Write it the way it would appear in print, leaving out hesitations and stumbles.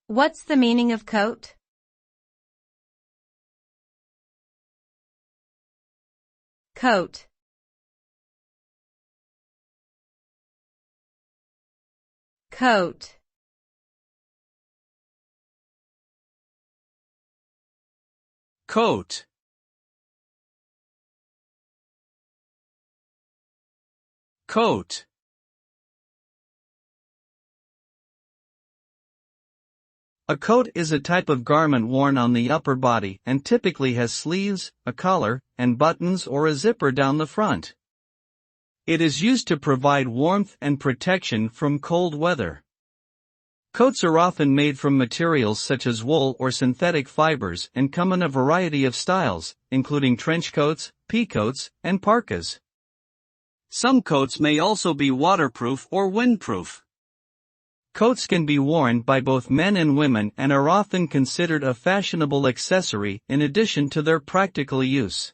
What's the meaning of coat? Coat. Coat. Coat. Coat. A coat is a type of garment worn on the upper body and typically has sleeves, a collar, and buttons or a zipper down the front. It is used to provide warmth and protection from cold weather. Coats are often made from materials such as wool or synthetic fibers and come in a variety of styles, including trench coats, pea coats, and parkas. Some coats may also be waterproof or windproof. Coats can be worn by both men and women and are often considered a fashionable accessory in addition to their practical use.